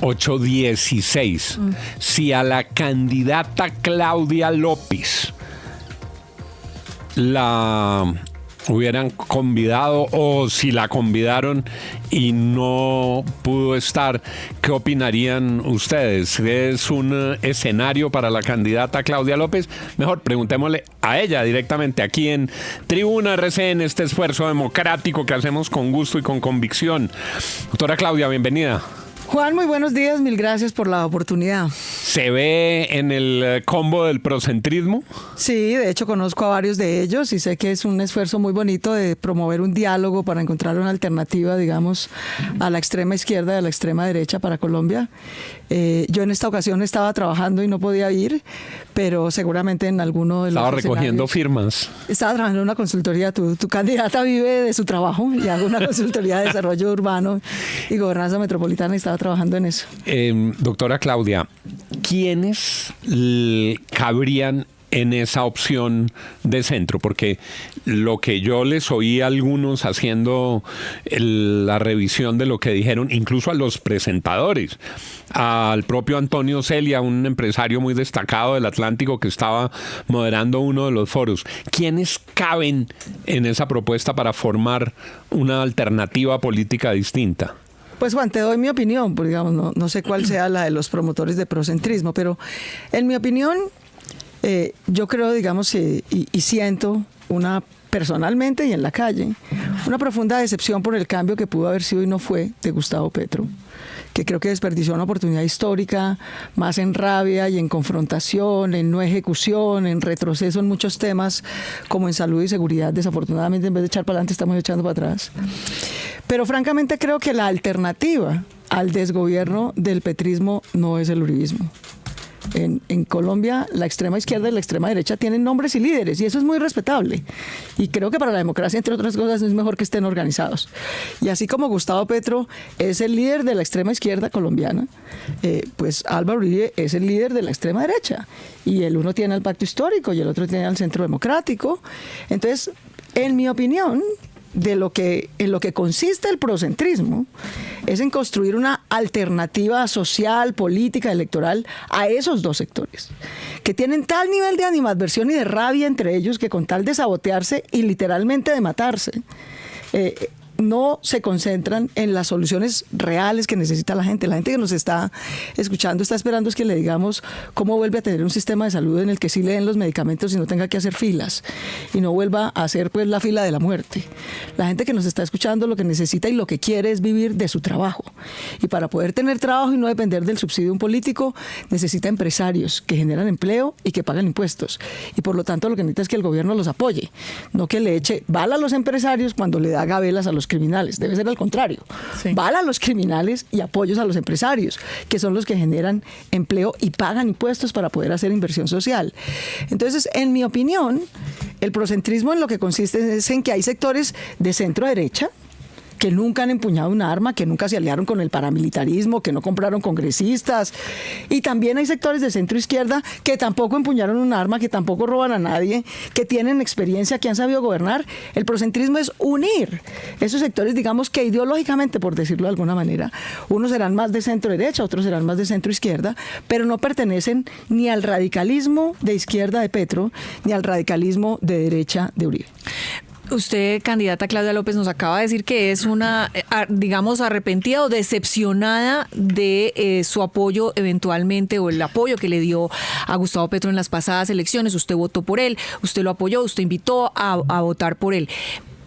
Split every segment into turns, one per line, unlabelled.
8:16. Si a la candidata Claudia López la hubieran convidado o si la convidaron y no pudo estar, ¿qué opinarían ustedes? ¿Es un escenario para la candidata Claudia López? Mejor preguntémosle a ella directamente aquí en Tribuna RCN, este esfuerzo democrático que hacemos con gusto y con convicción. Doctora Claudia, bienvenida.
Juan, muy buenos días, mil gracias por la oportunidad.
¿Se ve en el combo del procentrismo?
Sí, de hecho conozco a varios de ellos y sé que es un esfuerzo muy bonito de promover un diálogo para encontrar una alternativa, digamos, a la extrema izquierda y a la extrema derecha para Colombia. Yo en esta ocasión estaba trabajando y no podía ir, pero seguramente en alguno de los
Estaba recogiendo firmas.
Estaba trabajando en una consultoría. Tu candidata vive de su trabajo y hago una consultoría de desarrollo urbano y gobernanza metropolitana y estaba trabajando en eso.
Doctora Claudia, ¿quiénes cabrían en esa opción de centro? Porque lo que yo les oí a algunos haciendo la revisión de lo que dijeron, incluso a los presentadores, al propio Antonio Celia, un empresario muy destacado del Atlántico que estaba moderando uno de los foros, ¿quiénes caben en esa propuesta para formar una alternativa política distinta?
Pues Juan, te doy mi opinión, porque digamos, no sé cuál sea la de los promotores de procentrismo, pero en mi opinión, yo creo, digamos, y siento personalmente y en la calle, una profunda decepción por el cambio que pudo haber sido y no fue de Gustavo Petro, que creo que desperdició una oportunidad histórica, más en rabia y en confrontación, en no ejecución, en retroceso en muchos temas, como en salud y seguridad. Desafortunadamente, en vez de echar para adelante, estamos echando para atrás. Pero francamente creo que la alternativa al desgobierno del petrismo no es el uribismo. En Colombia, la extrema izquierda y la extrema derecha tienen nombres y líderes, y eso es muy respetable. Y creo que para la democracia, entre otras cosas, es mejor que estén organizados. Y así como Gustavo Petro es el líder de la extrema izquierda colombiana, pues Álvaro Uribe es el líder de la extrema derecha. Y el uno tiene el pacto histórico y el otro tiene el centro democrático. Entonces, en mi opinión, en lo que consiste el procentrismo es en construir una alternativa social, política, electoral a esos dos sectores, que tienen tal nivel de animadversión y de rabia entre ellos que con tal de sabotearse y literalmente de matarse, no se concentran en las soluciones reales que necesita la gente. La gente que nos está escuchando está esperando es que le digamos cómo vuelve a tener un sistema de salud en el que sí le den los medicamentos y no tenga que hacer filas y no vuelva a hacer pues la fila de la muerte. La gente que nos está escuchando lo que necesita y lo que quiere es vivir de su trabajo, y para poder tener trabajo y no depender del subsidio de un político necesita empresarios que generan empleo y que pagan impuestos, y por lo tanto lo que necesita es que el gobierno los apoye, no que le eche bala a los empresarios cuando le da gabelas a los criminales. Debe ser al contrario. Sí. Bala a los criminales y apoyos a los empresarios, que son los que generan empleo y pagan impuestos para poder hacer inversión social. Entonces, en mi opinión, el procentrismo en lo que consiste es en que hay sectores de centro derecha que nunca han empuñado un arma, que nunca se aliaron con el paramilitarismo, que no compraron congresistas. Y también hay sectores de centro izquierda que tampoco empuñaron un arma, que tampoco roban a nadie, que tienen experiencia, que han sabido gobernar. El procentrismo es unir esos sectores, digamos que ideológicamente, por decirlo de alguna manera, unos serán más de centro derecha, otros serán más de centro izquierda, pero no pertenecen ni al radicalismo de izquierda de Petro, ni al radicalismo de derecha de Uribe.
Usted, candidata Claudia López, nos acaba de decir que es una, digamos, arrepentida o decepcionada de su apoyo eventualmente, o el apoyo que le dio a Gustavo Petro en las pasadas elecciones. Usted votó por él, usted lo apoyó, usted invitó a votar por él.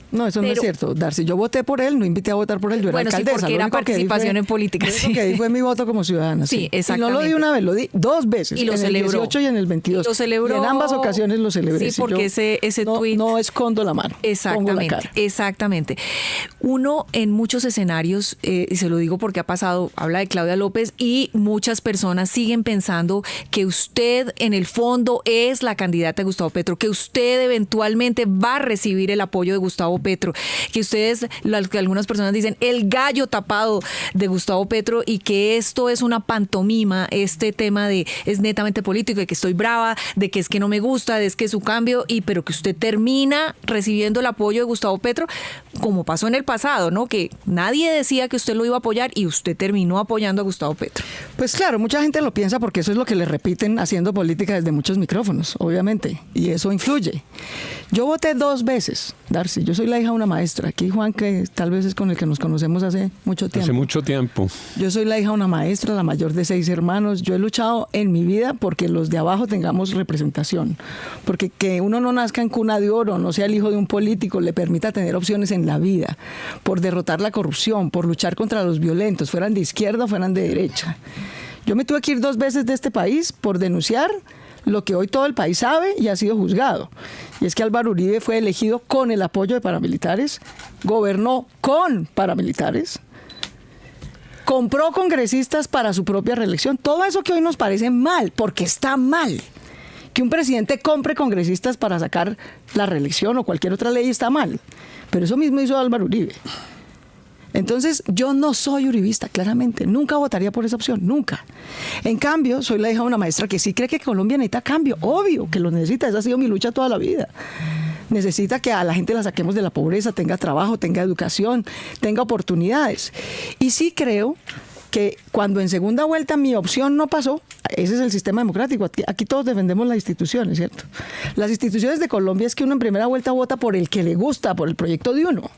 No, eso no es cierto, Darcy. Yo voté por él, no invité a votar por él, yo era alcaldesa.
Sí, porque era participación en política.
Sí. Lo que di fue mi voto como ciudadana.
Sí, exactamente.
Y no lo di una vez, lo di dos veces.
Y lo
en
celebró.
El 18 y en el 22.
Y lo celebró.
Y en ambas ocasiones lo celebré.
Sí, porque ese tuit...
No escondo la mano.
Exactamente,
pongo la cara.
Exactamente. Uno en muchos escenarios, y se lo digo porque ha pasado, habla de Claudia López y muchas personas siguen pensando que usted en el fondo es la candidata de Gustavo Petro, que usted eventualmente va a recibir el apoyo de Gustavo Petro, que ustedes, que algunas personas dicen, el gallo tapado de Gustavo Petro, y que esto es una pantomima, este tema de es netamente político, de que estoy brava, de que es que no me gusta, de es que su cambio, pero que usted termina recibiendo el apoyo de Gustavo Petro, como pasó en el pasado, ¿no? Que nadie decía que usted lo iba a apoyar y usted terminó apoyando a Gustavo Petro.
Pues claro, mucha gente lo piensa porque eso es lo que le repiten haciendo política desde muchos micrófonos, obviamente, y eso influye. Yo voté 2 veces, Darcy. Yo soy la hija de una maestra. Aquí Juan, que tal vez es con el que nos conocemos hace mucho tiempo.
Hace mucho tiempo.
Yo soy la hija de una maestra, la mayor de 6 hermanos. Yo he luchado en mi vida porque los de abajo tengamos representación. Porque que uno no nazca en cuna de oro, no sea el hijo de un político, le permita tener opciones en la vida. Por derrotar la corrupción, por luchar contra los violentos, fueran de izquierda o fueran de derecha. Yo me tuve que ir 2 veces de este país por denunciar lo que hoy todo el país sabe y ha sido juzgado. Y es que Álvaro Uribe fue elegido con el apoyo de paramilitares, gobernó con paramilitares, compró congresistas para su propia reelección. Todo eso que hoy nos parece mal, porque está mal. Que un presidente compre congresistas para sacar la reelección o cualquier otra ley está mal. Pero eso mismo hizo Álvaro Uribe. Entonces, yo no soy uribista, claramente. Nunca votaría por esa opción, nunca. En cambio, soy la hija de una maestra que sí cree que Colombia necesita cambio. Obvio que lo necesita, esa ha sido mi lucha toda la vida. Necesita que a la gente la saquemos de la pobreza, tenga trabajo, tenga educación, tenga oportunidades. Y sí creo que cuando en segunda vuelta mi opción no pasó, ese es el sistema democrático, aquí todos defendemos las instituciones, ¿cierto? Las instituciones de Colombia es que uno en primera vuelta vota por el que le gusta, por el proyecto de uno.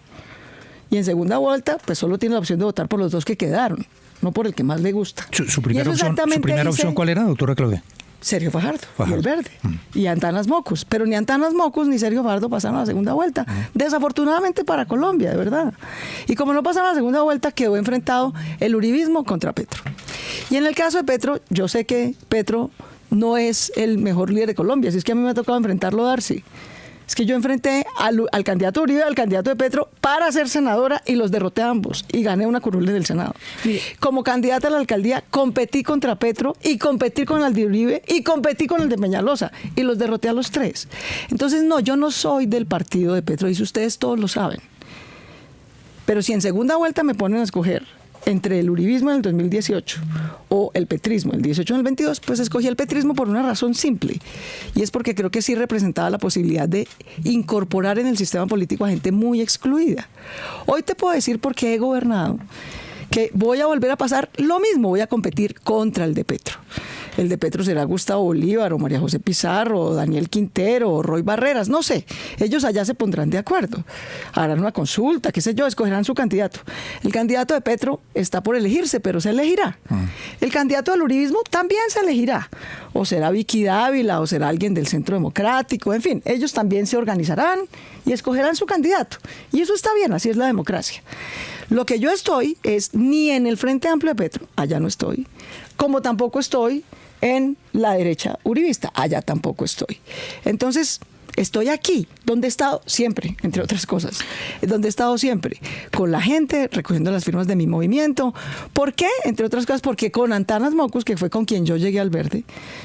Y en segunda vuelta, pues solo tiene la opción de votar por los 2 que quedaron, no por el que más le gusta.
¿Su primera opción cuál era, doctora Claudia?
Sergio Fajardo. Y el Verde. Y Antanas Mocus. Pero ni Antanas Mocus ni Sergio Fajardo pasaron a la segunda vuelta. Desafortunadamente para Colombia, de verdad. Y como no pasaron a la segunda vuelta, quedó enfrentado el uribismo contra Petro. Y en el caso de Petro, yo sé que Petro no es el mejor líder de Colombia. Así es que a mí me ha tocado enfrentarlo, Darcy. Es que yo enfrenté al candidato Uribe, al candidato de Petro, para ser senadora y los derroté a ambos y gané una curul del Senado. Como candidata a la alcaldía competí contra Petro y competí con el de Uribe y competí con el de Peñalosa y los derroté a los 3. Entonces, no, yo no soy del partido de Petro y si ustedes todos lo saben. Pero si en segunda vuelta me ponen a escoger entre el uribismo en el 2018 o el petrismo, el 18 en el 22, pues escogí el petrismo por una razón simple. Y es porque creo que sí representaba la posibilidad de incorporar en el sistema político a gente muy excluida. Hoy te puedo decir por qué he gobernado, que voy a volver a pasar lo mismo, voy a competir contra el de Petro. El de Petro será Gustavo Bolívar o María José Pizarro o Daniel Quintero o Roy Barreras, no sé. Ellos allá se pondrán de acuerdo. Harán una consulta, qué sé yo, escogerán su candidato. El candidato de Petro está por elegirse, pero se elegirá. El candidato del uribismo también se elegirá. O será Vicky Dávila o será alguien del Centro Democrático, en fin, ellos también se organizarán y escogerán su candidato. Y eso está bien, así es la democracia. Lo que yo estoy es ni en el Frente Amplio de Petro, allá no estoy, como tampoco estoy en la derecha uribista, allá tampoco estoy. Entonces, estoy aquí, donde he estado siempre, entre otras cosas, donde he estado siempre, con la gente, recogiendo las firmas de mi movimiento. ¿Por qué? Entre otras cosas, porque con Antanas Mocus, que fue con quien yo llegué al Verde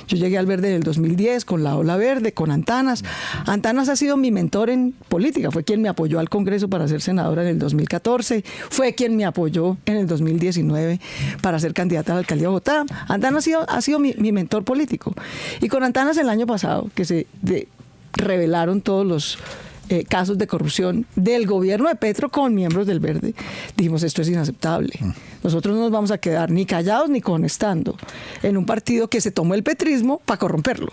en el 2010, con la Ola Verde, con Antanas. Antanas ha sido mi mentor en política, fue quien me apoyó al Congreso para ser senadora en el 2014, fue quien me apoyó en el 2019 para ser candidata a la alcaldía de Bogotá. Antanas ha sido mi mentor político. Y con Antanas el año pasado, que revelaron todos los casos de corrupción del gobierno de Petro con miembros del Verde, dijimos, esto es inaceptable. Nosotros no nos vamos a quedar ni callados ni conestando en un partido que se tomó el petrismo para corromperlo.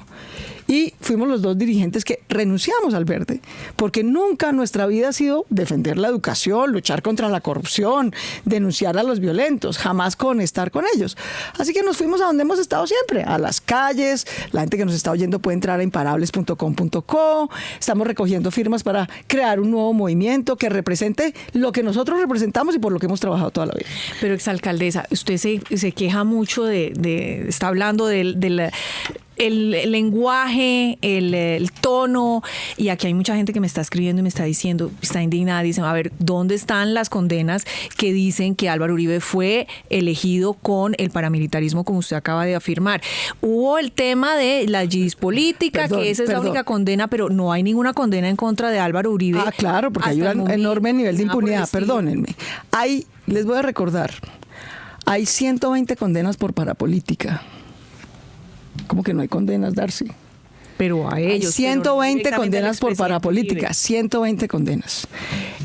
Y fuimos los 2 dirigentes que renunciamos al Verde, porque nunca nuestra vida ha sido defender la educación, luchar contra la corrupción, denunciar a los violentos, jamás conectar con ellos. Así que nos fuimos a donde hemos estado siempre, a las calles. La gente que nos está oyendo puede entrar a imparables.com.co. Estamos recogiendo firmas para crear un nuevo movimiento que represente lo que nosotros representamos y por lo que hemos trabajado toda la vida.
Pero, exalcaldesa, usted se queja mucho está hablando del el lenguaje, el tono, y aquí hay mucha gente que me está escribiendo y me está diciendo, está indignada, dice, a ver, ¿dónde están las condenas que dicen que Álvaro Uribe fue elegido con el paramilitarismo, como usted acaba de afirmar? Hubo el tema de la yihadis política, que esa es la única condena, pero no hay ninguna condena en contra de Álvaro Uribe.
Ah, claro, porque hay un enorme nivel de impunidad, perdónenme. Les voy a recordar, hay 120 condenas por parapolítica. ¿Cómo que no hay condenas, Darcy?
Pero a ellos.
Hay 120 condenas por parapolítica, Uribe. 120 condenas.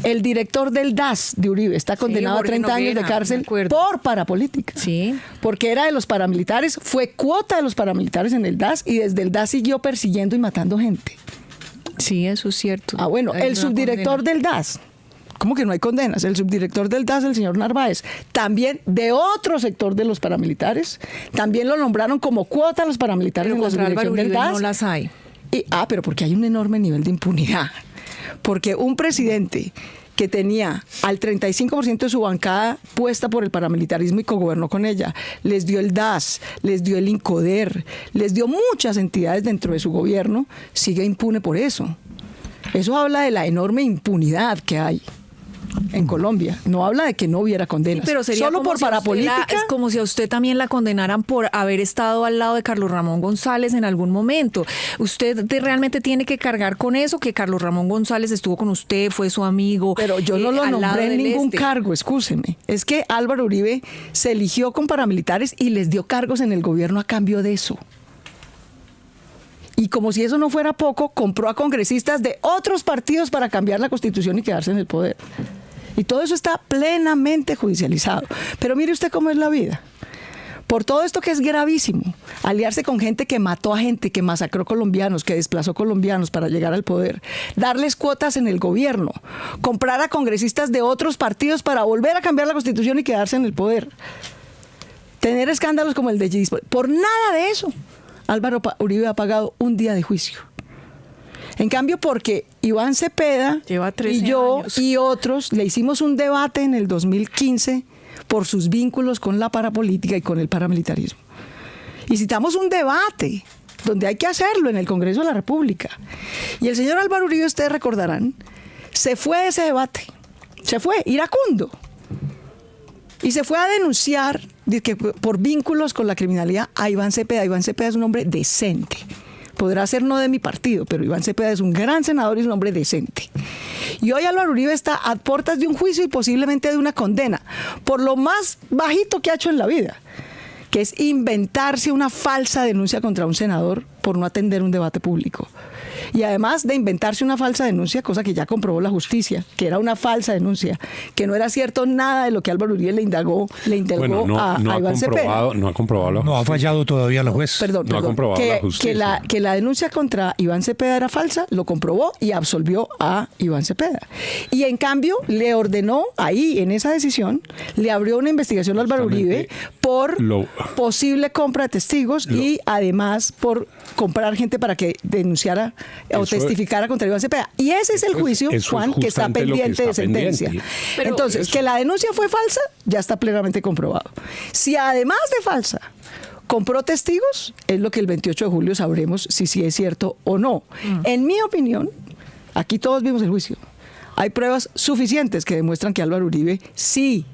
El director del DAS de Uribe está condenado a 30 años de cárcel por parapolítica.
Sí.
Porque era de los paramilitares, fue cuota de los paramilitares en el DAS y desde el DAS siguió persiguiendo y matando gente.
Sí, eso es cierto.
Ah, bueno, el subdirector del DAS. ¿Cómo que no hay condenas? El subdirector del DAS, el señor Narváez, también de otro sector de los paramilitares, también lo nombraron como cuota a los paramilitares en la subdirección del DAS.
No las hay.
Pero porque hay un enorme nivel de impunidad. Porque un presidente que tenía al 35% de su bancada puesta por el paramilitarismo y cogobernó con ella, les dio el DAS, les dio el INCODER, les dio muchas entidades dentro de su gobierno, sigue impune por eso. Eso habla de la enorme impunidad que hay en Colombia. No habla de que no hubiera condenas. Sí,
pero sería
solo por parapolítica.
Es como si a usted también la condenaran por haber estado al lado de Carlos Ramón González en algún momento. Usted realmente tiene que cargar con eso, que Carlos Ramón González estuvo con usted, fue su amigo.
Pero yo no lo nombré en ningún cargo, excúseme. Es que Álvaro Uribe se eligió con paramilitares y les dio cargos en el gobierno a cambio de eso. Y como si eso no fuera poco, compró a congresistas de otros partidos para cambiar la Constitución y quedarse en el poder. Y todo eso está plenamente judicializado. Pero mire usted cómo es la vida. Por todo esto que es gravísimo, aliarse con gente que mató a gente, que masacró colombianos, que desplazó colombianos para llegar al poder, darles cuotas en el gobierno, comprar a congresistas de otros partidos para volver a cambiar la Constitución y quedarse en el poder, tener escándalos como el de yihadis. Por nada de eso Álvaro Uribe ha pagado un día de juicio. En cambio, porque Iván Cepeda y yo y otros le hicimos un debate en el 2015 por sus vínculos con la parapolítica y con el paramilitarismo. Y citamos un debate donde hay que hacerlo en el Congreso de la República. Y el señor Álvaro Uribe, ustedes recordarán, se fue de ese debate. Se fue, iracundo. Y se fue a denunciar por vínculos con la criminalidad a Iván Cepeda. Iván Cepeda es un hombre decente. Podrá ser no de mi partido, pero Iván Cepeda es un gran senador y es un hombre decente. Y hoy Álvaro Uribe está a puertas de un juicio y posiblemente de una condena por lo más bajito que ha hecho en la vida, que es inventarse una falsa denuncia contra un senador por no atender un debate público. Y además de inventarse una falsa denuncia, cosa que ya comprobó la justicia, que era una falsa denuncia, que no era cierto nada de lo que Álvaro Uribe le indagó a Iván Cepeda.
No ha comprobado la justicia.
No ha fallado todavía la juez.
Perdón,
no ha comprobado la justicia.
Que la denuncia contra Iván Cepeda era falsa, lo comprobó y absolvió a Iván Cepeda. Y en cambio le ordenó ahí, en esa decisión, le abrió una investigación a Álvaro Uribe por posible compra de testigos y además por comprar gente para que denunciara o testificara contra Iván Cepeda. Y ese es el juicio, Juan, que está pendiente de sentencia. Entonces, que la denuncia fue falsa, ya está plenamente comprobado. Si además de falsa compró testigos, es lo que el 28 de julio sabremos si es cierto o no. En mi opinión, aquí todos vimos el juicio. Hay pruebas suficientes que demuestran que Álvaro Uribe sí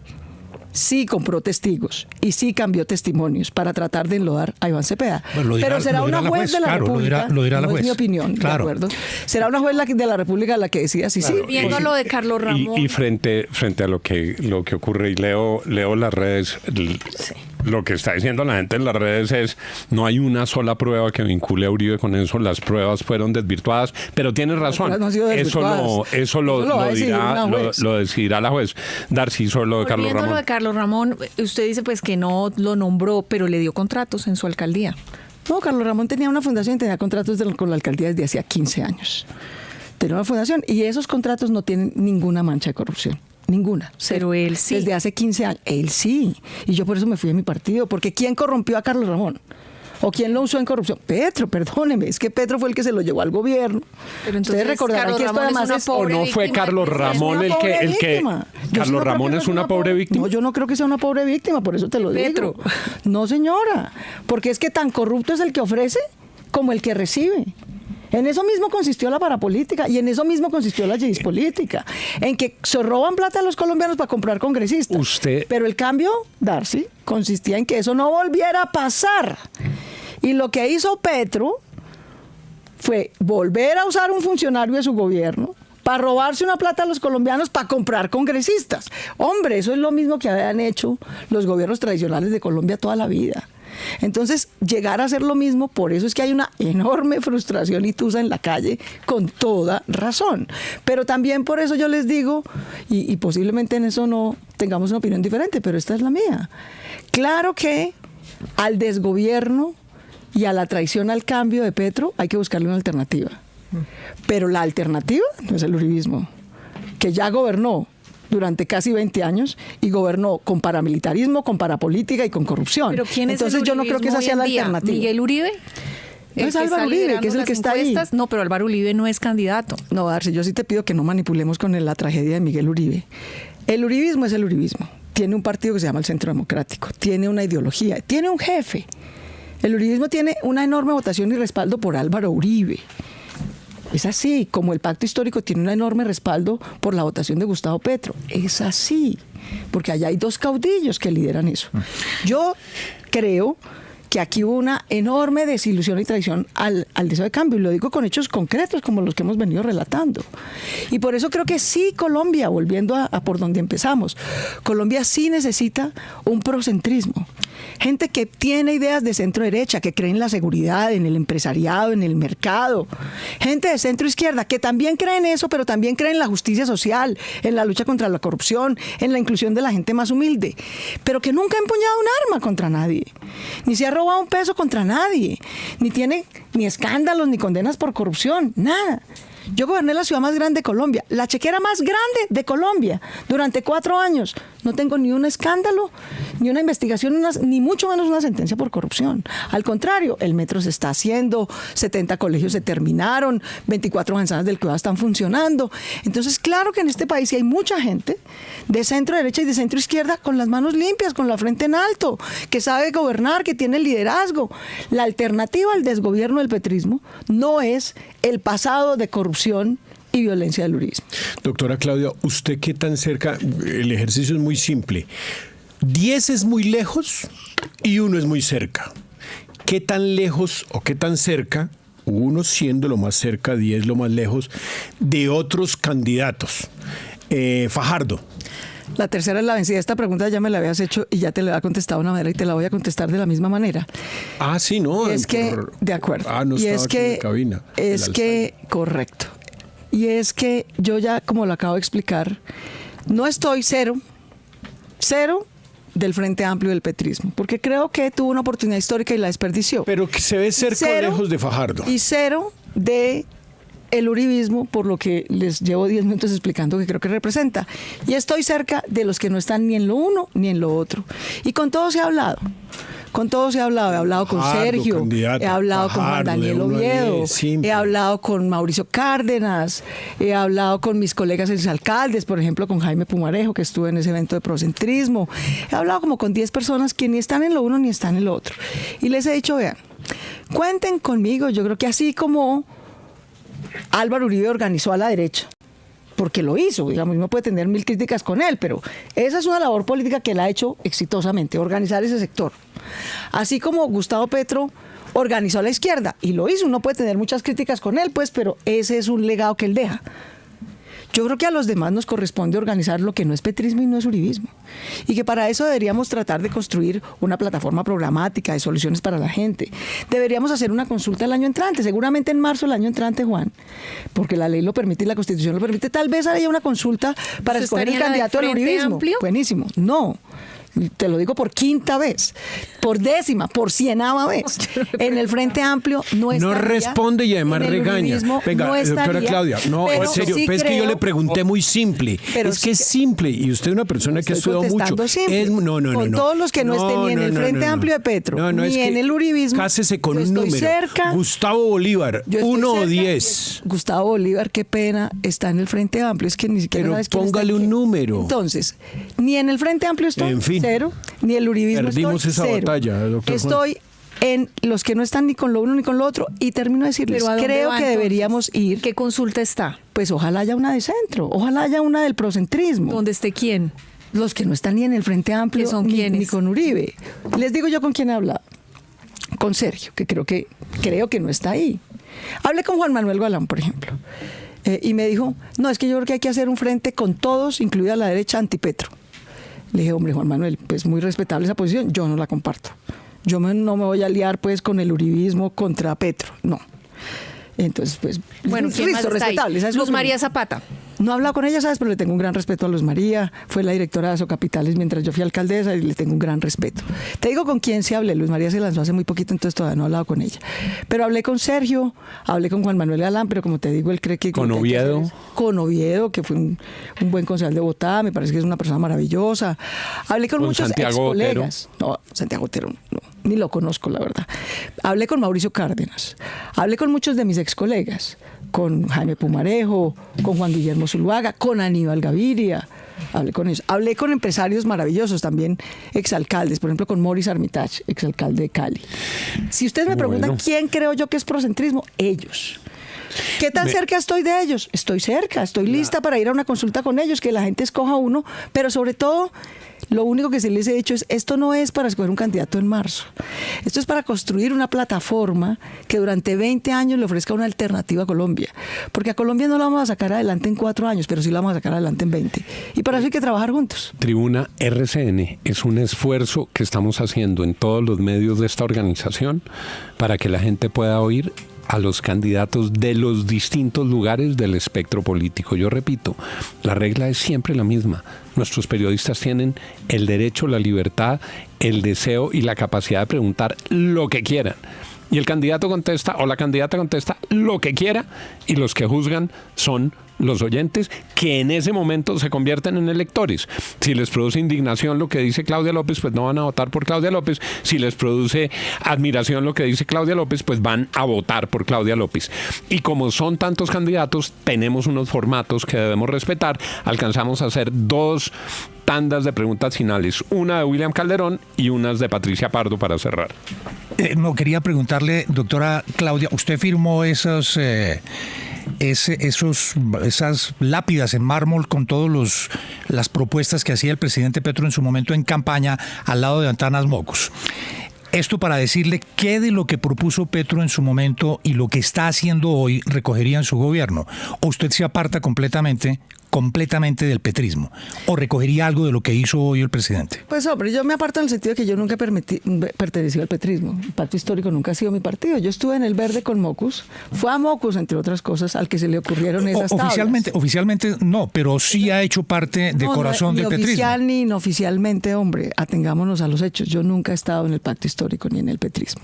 compró testigos y sí cambió testimonios para tratar de enlodar a Iván Cepeda.
Bueno,
pero será una juez de la República,
lo dirá la juez.
Es mi opinión,
claro.
¿De acuerdo? Será una juez de la República la que decida si sí.
Viendo lo de Carlos Ramón.
Y frente a lo que ocurre, y leo las redes, lo que está diciendo la gente en las redes es: no hay una sola prueba que vincule a Uribe con eso, las pruebas fueron desvirtuadas, pero tienes razón,
no
eso lo decidirá la juez. Darcy, sobre lo de Carlos Ramón.
Lo de Carlos Ramón, usted dice pues que no lo nombró, pero le dio contratos en su alcaldía.
No, Carlos Ramón tenía una fundación y tenía contratos con la alcaldía desde hacía 15 años. Tenía una fundación y esos contratos no tienen ninguna mancha de corrupción. Ninguna.
Pero él sí.
Desde hace 15 años. Él sí. Y yo por eso me fui de mi partido. Porque ¿quién corrompió a Carlos Ramón? ¿O quién lo usó en corrupción? Petro, perdóneme. Es que Petro fue el que se lo llevó al gobierno.
Pero entonces,
ustedes recordarán que esto además es...
¿O no fue Carlos Ramón el que Carlos Ramón es una pobre víctima?
No, yo no creo que sea una pobre víctima. Por eso te lo digo.
Petro.
No, señora. Porque es que tan corrupto es el que ofrece como el que recibe. En eso mismo consistió la parapolítica y en eso mismo consistió la política, en que se roban plata a los colombianos para comprar congresistas. Pero el cambio, Darcy, consistía en que eso no volviera a pasar. Y lo que hizo Petro fue volver a usar un funcionario de su gobierno para robarse una plata a los colombianos para comprar congresistas. Hombre, eso es lo mismo que habían hecho los gobiernos tradicionales de Colombia toda la vida. Entonces, llegar a hacer lo mismo, por eso es que hay una enorme frustración y tusa en la calle, con toda razón. Pero también por eso yo les digo, y posiblemente en eso no tengamos una opinión diferente, pero esta es la mía. Claro que al desgobierno y a la traición al cambio de Petro hay que buscarle una alternativa. Pero la alternativa no es el uribismo, que ya gobernó durante casi 20 años y gobernó con paramilitarismo, con parapolítica y con corrupción.
¿Pero quién es
Entonces yo no creo que esa sea la alternativa.
¿Miguel Uribe?
No es Álvaro Uribe, que es el que está ahí.
No, pero Álvaro Uribe no es candidato.
No, Darcy, yo sí te pido que no manipulemos con la tragedia de Miguel Uribe. El uribismo es el uribismo. Tiene un partido que se llama el Centro Democrático, tiene una ideología, tiene un jefe. El uribismo tiene una enorme votación y respaldo por Álvaro Uribe. Es así, como el pacto histórico tiene un enorme respaldo por la votación de Gustavo Petro. Es así, porque allá hay dos caudillos que lideran eso. Yo creo que aquí hubo una enorme desilusión y traición al deseo de cambio, y lo digo con hechos concretos como los que hemos venido relatando. Y por eso creo que sí, Colombia, volviendo a por donde empezamos, Colombia sí necesita un procentrismo. Gente que tiene ideas de centro derecha, que cree en la seguridad, en el empresariado, en el mercado. Gente de centro izquierda que también cree en eso, pero también cree en la justicia social, en la lucha contra la corrupción, en la inclusión de la gente más humilde, pero que nunca ha empuñado un arma contra nadie, ni se ha robado un peso contra nadie, ni tiene ni escándalos, ni condenas por corrupción, nada. Yo goberné la ciudad más grande de Colombia, la chequera más grande de Colombia, durante 4 años. No tengo ni un escándalo, ni una investigación, ni mucho menos una sentencia por corrupción. Al contrario, el metro se está haciendo, 70 colegios se terminaron, 24 manzanas del cuidado están funcionando. Entonces, claro que en este país sí hay mucha gente de centro derecha y de centro izquierda con las manos limpias, con la frente en alto, que sabe gobernar, que tiene liderazgo. La alternativa al desgobierno del petrismo no es el pasado de corrupción y violencia del uribismo.
Doctora Claudia, ¿usted qué tan cerca? El ejercicio es muy simple. 10 es muy lejos y 1 es muy cerca. ¿Qué tan lejos o qué tan cerca, 1 siendo lo más cerca, 10 lo más lejos, de otros candidatos? Fajardo.
La tercera es la vencida. Esta pregunta ya me la habías hecho y ya te la había contestado de una manera y te la voy a contestar de la misma manera.
Ah, sí, ¿no?
Y es que, de acuerdo.
No
y
estaba
es
aquí
que,
en la cabina.
Es que, correcto. Y es que yo ya, como lo acabo de explicar, no estoy cero del Frente Amplio del petrismo, porque creo que tuvo una oportunidad histórica y la desperdició.
Pero que se ve cerca o lejos de Fajardo.
Y 0 de el uribismo, por lo que les llevo 10 minutos explicando que creo que representa. Y estoy cerca de los que no están ni en lo uno ni en lo otro. Y con todo se ha hablado. Con todo se ha hablado. He hablado con Sergio, he hablado con Juan Daniel Oviedo, he hablado con Mauricio Cárdenas, he hablado con mis colegas exalcaldes, por ejemplo, con Jaime Pumarejo, que estuvo en ese evento de procentrismo. He hablado como con 10 personas que ni están en lo uno ni están en lo otro. Y les he dicho, vean, cuenten conmigo. Yo creo que así como Álvaro Uribe organizó a la derecha, porque lo hizo, digamos, no puede tener 1000 críticas con él, pero esa es una labor política que él ha hecho exitosamente, organizar ese sector. Así como Gustavo Petro organizó a la izquierda, y lo hizo, uno puede tener muchas críticas con él, pues, pero ese es un legado que él deja. Yo creo que a los demás nos corresponde organizar lo que no es petrismo y no es uribismo. Y que para eso deberíamos tratar de construir una plataforma programática de soluciones para la gente. Deberíamos hacer una consulta el año entrante, seguramente en marzo del año entrante, Juan, porque la ley lo permite y la Constitución lo permite. Tal vez haya una consulta para escoger el candidato al uribismo.
Amplio?
Buenísimo. No. Te lo digo por 5ª vez, por 10ª, por 100ª vez. En el Frente Amplio no estaría.
No responde y además regaña. Venga,
no
doctora Claudia, no, en serio,
sí
es que yo le pregunté muy simple. Es que es simple, y usted es una persona que ha estudiado mucho.
Con todos los que no estén ni en el Frente Amplio de Petro, ni en el uribismo.
Cásese con un número.
Cerca,
Gustavo Bolívar, 1 o 10.
Gustavo Bolívar, qué pena, está en el Frente Amplio. Es que ni siquiera
Pero
sabes quién está
póngale
aquí.
un número.
Entonces, ni en el Frente Amplio estoy,
En fin.
0, ni el uribismo
Perdimos
estoy,
esa
0.
batalla, doctor Juan.
Estoy en los que no están ni con lo uno ni con lo otro, y termino de decirles,
¿Pero a dónde
creo
va,
que
entonces?
deberíamos ir,
¿Qué consulta está?
pues ojalá haya una de centro, ojalá haya una del procentrismo.
¿Dónde esté quién?
Los que no están ni en el Frente Amplio
¿Qué son
ni,
quiénes?
ni con Uribe. Les digo yo con quién he hablado. Con Sergio, que creo que no está ahí. Hablé con Juan Manuel Galán, por ejemplo, y me dijo, no, es que yo creo que hay que hacer un frente con todos, incluida la derecha, anti-Petro. Le dije, hombre, Juan Manuel, pues muy respetable esa posición, yo no la comparto. Yo no me voy a liar pues con el uribismo contra Petro, no. Entonces, pues,
Bueno, ¿quién más está ahí?
respetable. ¿Sabes
Luz
lo que-
María Zapata.
No he hablado con ella, ¿sabes? Pero le tengo un gran respeto a Luz María. Fue la directora de Asocapitales mientras yo fui alcaldesa y le tengo un gran respeto. Te digo con quién sí hablé. Luz María se lanzó hace muy poquito, entonces todavía no he hablado con ella. Pero hablé con Sergio, hablé con Juan Manuel Galán, pero como te digo, él cree que...
¿Con
lo que hay que
Oviedo?
hacer es- Con Oviedo, que fue un buen concejal de Bogotá, me parece que es una persona maravillosa. Hablé con
¿Con
muchos
Santiago Otero?
excolegas. No, Santiago Otero no, ni lo conozco, la verdad. Hablé con Mauricio Cárdenas. Hablé con muchos de mis excolegas, con Jaime Pumarejo, con Juan Guillermo Zuluaga, con Aníbal Gaviria. Hablé con ellos. Hablé con empresarios maravillosos también, exalcaldes, por ejemplo con Maurice Armitage, exalcalde de Cali. Si ustedes me preguntan
Bueno.
quién creo yo que es procentrismo, ellos. ¿Qué tan cerca estoy de ellos? Estoy cerca, estoy lista para ir a una consulta con ellos, que la gente escoja uno, pero sobre todo, lo único que sí les he dicho es, esto no es para escoger un candidato en marzo, esto es para construir una plataforma que durante 20 años le ofrezca una alternativa a Colombia, porque a Colombia no la vamos a sacar adelante en 4 años, pero sí la vamos a sacar adelante en 20, y para eso hay que trabajar juntos.
Tribuna RCN es un esfuerzo que estamos haciendo en todos los medios de esta organización para que la gente pueda oír a los candidatos de los distintos lugares del espectro político. Yo repito, la regla es siempre la misma. Nuestros periodistas tienen el derecho, la libertad, el deseo y la capacidad de preguntar lo que quieran. Y el candidato contesta o la candidata contesta lo que quiera, y los que juzgan son los oyentes, que en ese momento se convierten en electores. Si les produce indignación lo que dice Claudia López, pues no van a votar por Claudia López. Si les produce admiración lo que dice Claudia López, pues van a votar por Claudia López. Y como son tantos candidatos, tenemos unos formatos que debemos respetar. Alcanzamos a hacer 2 tandas de preguntas finales, una de William Calderón y unas de Patricia Pardo para cerrar.
No, quería preguntarle, doctora Claudia, usted firmó esas lápidas en mármol con todas las propuestas que hacía el presidente Petro en su momento en campaña al lado de Antanas Mocus. Esto para decirle qué de lo que propuso Petro en su momento y lo que está haciendo hoy recogería en su gobierno. ¿O usted se aparta completamente del petrismo? ¿O recogería algo de lo que hizo hoy el presidente?
Pues hombre, yo me aparto en el sentido de que yo nunca pertenecí al petrismo. El pacto histórico nunca ha sido mi partido. Yo estuve en el verde con Mocus. Fue a Mocus, entre otras cosas, al que se le ocurrieron esas tablas.
Oficialmente no, pero sí ha hecho parte de corazón del petrismo.
Ni oficial ni inoficialmente, hombre, atengámonos a los hechos. Yo nunca he estado en el pacto histórico ni en el petrismo.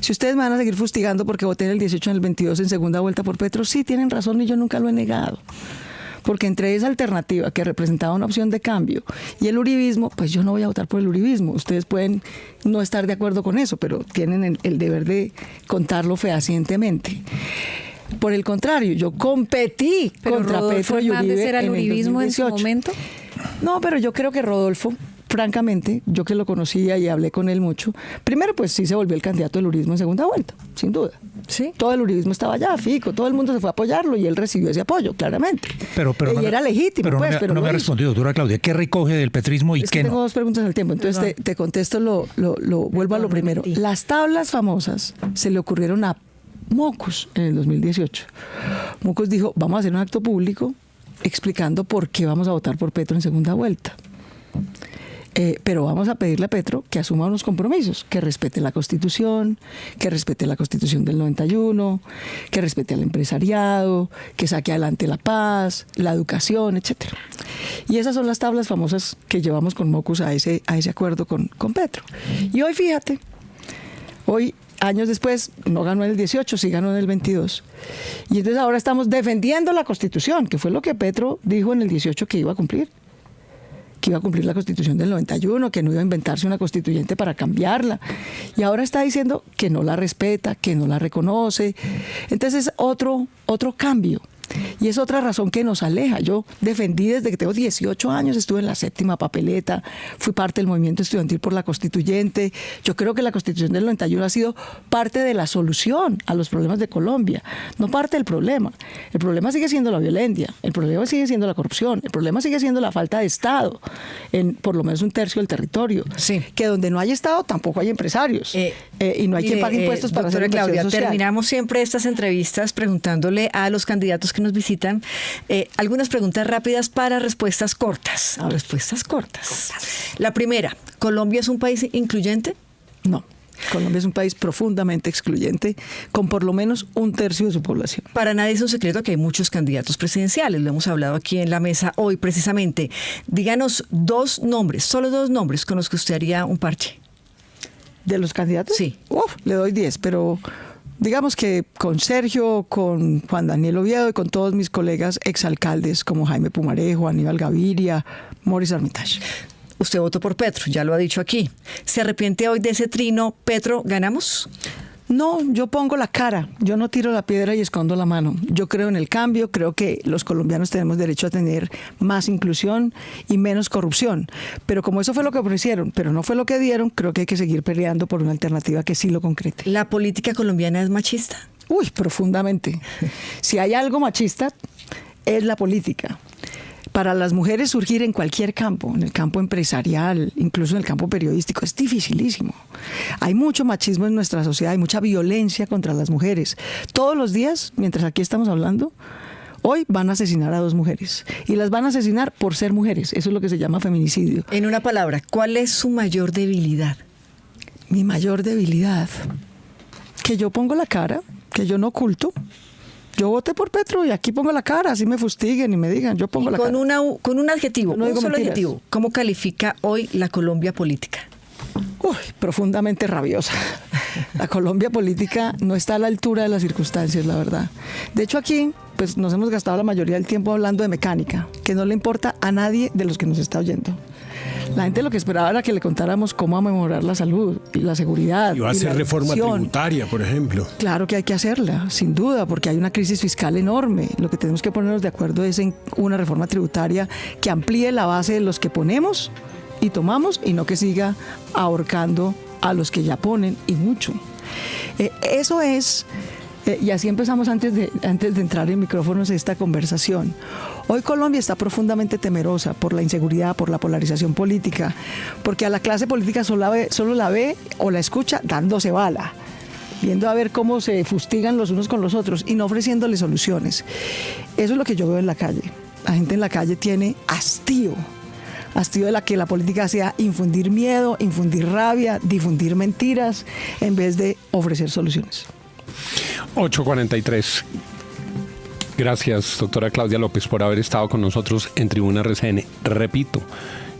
Si ustedes me van a seguir fustigando porque voté en el 18, en el 22 en segunda vuelta por Petro, sí, tienen razón y yo nunca lo he negado. Porque entre esa alternativa que representaba una opción de cambio y el uribismo, pues yo no voy a votar por el uribismo. Ustedes pueden no estar de acuerdo con eso, pero tienen el deber de contarlo fehacientemente. Por el contrario, yo competí contra
Rodolfo
Petro y
Hernández
Uribe
era el
en el
uribismo en su
2018.
momento.
No, pero yo creo que Rodolfo, francamente, yo que lo conocía y hablé con él mucho, primero pues sí se volvió el candidato del uribismo en segunda vuelta, sin duda.
Sí.
Todo el uribismo estaba allá, fico, todo el mundo se fue a apoyarlo y él recibió ese apoyo, claramente.
Pero
y era legítimo,
pero
pues,
no
lo
me ha
hizo.
respondido, doctora Claudia. ¿Qué recoge del petrismo y
Es
qué
que
no?
tengo 2 preguntas al tiempo, entonces te contesto vuelvo a lo primero. Las tablas famosas se le ocurrieron a Mocus en el 2018. Mocus dijo, vamos a hacer un acto público explicando por qué vamos a votar por Petro en segunda vuelta. Pero vamos a pedirle a Petro que asuma unos compromisos, que respete la Constitución del 91, que respete al empresariado, que saque adelante la paz, la educación, etcétera. Y esas son las tablas famosas que llevamos con Mocus a ese acuerdo con Petro. Y hoy, fíjate, años después, no ganó en el 18, sí ganó en el 22. Y entonces ahora estamos defendiendo la Constitución, que fue lo que Petro dijo en el 18 que iba a cumplir. Que iba a cumplir la Constitución del 91, que no iba a inventarse una constituyente para cambiarla. Y ahora está diciendo que no la respeta, que no la reconoce. Entonces, otro cambio. Y es otra razón que nos aleja. Yo defendí desde que tengo 18 años, estuve en la 7ª papeleta, fui parte del movimiento estudiantil por la Constituyente. Yo creo que la Constitución del 91 ha sido parte de la solución a los problemas de Colombia, no parte del problema. El problema sigue siendo la violencia, el problema sigue siendo la corrupción, el problema sigue siendo la falta de Estado en por lo menos 1/3 del territorio.
Sí.
Que donde no hay Estado tampoco hay empresarios. Y no hay quien pague impuestos para hacer
doctora
inversión
Claudia,
social.
terminamos siempre estas entrevistas preguntándole a los candidatos que nos visitan algunas preguntas rápidas para respuestas cortas. Respuestas cortas. La primera, ¿Colombia es un país incluyente?
No. Colombia es un país profundamente excluyente, con por lo menos 1/3 de su población.
Para nadie es un secreto que hay muchos candidatos presidenciales, lo hemos hablado aquí en la mesa hoy precisamente. Díganos 2 nombres, solo 2 nombres con los que usted haría un parche.
¿De los candidatos?
Sí.
Le doy 10, pero digamos que con Sergio, con Juan Daniel Oviedo y con todos mis colegas exalcaldes como Jaime Pumarejo, Aníbal Gaviria, Maurice Armitage.
Usted votó por Petro, ya lo ha dicho aquí. ¿Se arrepiente hoy de ese trino Petro, ganamos?
No, yo pongo la cara, yo no tiro la piedra y escondo la mano. Yo creo en el cambio, creo que los colombianos tenemos derecho a tener más inclusión y menos corrupción. Pero como eso fue lo que ofrecieron, pero no fue lo que dieron, creo que hay que seguir peleando por una alternativa que sí lo concrete.
¿La política colombiana es machista?
Uy, profundamente. Si hay algo machista, es la política. Para las mujeres surgir en cualquier campo, en el campo empresarial, incluso en el campo periodístico, es dificilísimo. Hay mucho machismo en nuestra sociedad, hay mucha violencia contra las mujeres. Todos los días, mientras aquí estamos hablando, hoy van a asesinar a 2 mujeres. Y las van a asesinar por ser mujeres. Eso es lo que se llama feminicidio.
En una palabra, ¿cuál es su mayor debilidad?
Mi mayor debilidad, que yo pongo la cara, que yo no oculto. Yo voté por Petro y aquí pongo la cara, así me fustiguen y me digan, yo pongo la cara.
Con un adjetivo,
Yo no
un
digo
solo
mentiras.
adjetivo. ¿Cómo califica hoy la Colombia política?
Profundamente rabiosa. La Colombia política no está a la altura de las circunstancias, la verdad. De hecho, aquí pues nos hemos gastado la mayoría del tiempo hablando de mecánica, que no le importa a nadie de los que nos está oyendo. La gente lo que esperaba era que le contáramos cómo mejorar la salud y la seguridad.
Y va a hacer
la
reforma
educación.
tributaria, por ejemplo.
Claro que hay que hacerla, sin duda, porque hay una crisis fiscal enorme. Lo que tenemos que ponernos de acuerdo es en una reforma tributaria que amplíe la base de los que ponemos y tomamos y no que siga ahorcando a los que ya ponen y mucho. Eso es, y así empezamos antes de entrar en micrófonos esta conversación. Hoy Colombia está profundamente temerosa por la inseguridad, por la polarización política, porque a la clase política solo la ve o la escucha dándose bala, viendo a ver cómo se fustigan los unos con los otros y no ofreciéndole soluciones. Eso es lo que yo veo en la calle. La gente en la calle tiene hastío de la que la política sea infundir miedo, infundir rabia, difundir mentiras, en vez de ofrecer soluciones.
8:43. Gracias, doctora Claudia López, por haber estado con nosotros en Tribuna RCN. Repito,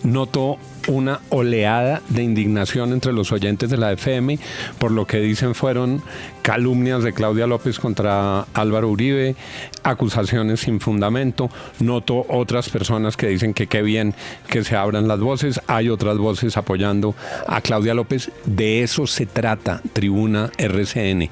noto una oleada de indignación entre los oyentes de la FM por lo que dicen fueron calumnias de Claudia López contra Álvaro Uribe, acusaciones sin fundamento. Noto otras personas que dicen que qué bien que se abran las voces. Hay otras voces apoyando a Claudia López. De eso se trata Tribuna RCN.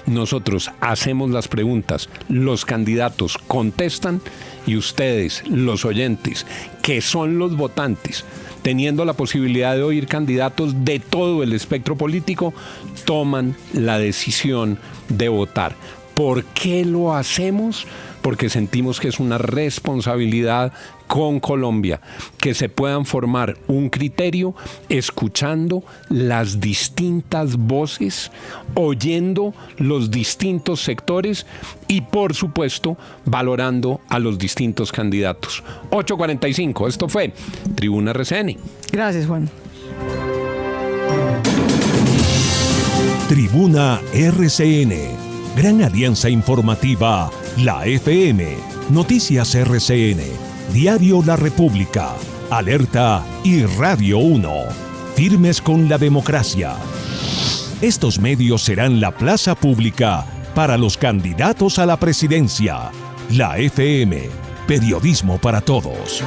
Nosotros hacemos las preguntas, los candidatos contestan y ustedes, los oyentes, que son los votantes, teniendo la posibilidad de oír candidatos de todo el espectro político, toman la decisión de votar. ¿Por qué lo hacemos? Porque sentimos que es una responsabilidad con Colombia, que se puedan formar un criterio escuchando las distintas voces, oyendo los distintos sectores y, por supuesto, valorando a los distintos candidatos. 8:45, esto fue Tribuna RCN.
Gracias, Juan.
Tribuna RCN, Gran Alianza Informativa, la FM, Noticias RCN, Diario La República, Alerta y Radio 1. Firmes con la democracia. Estos medios serán la plaza pública para los candidatos a la presidencia. La FM, periodismo para todos.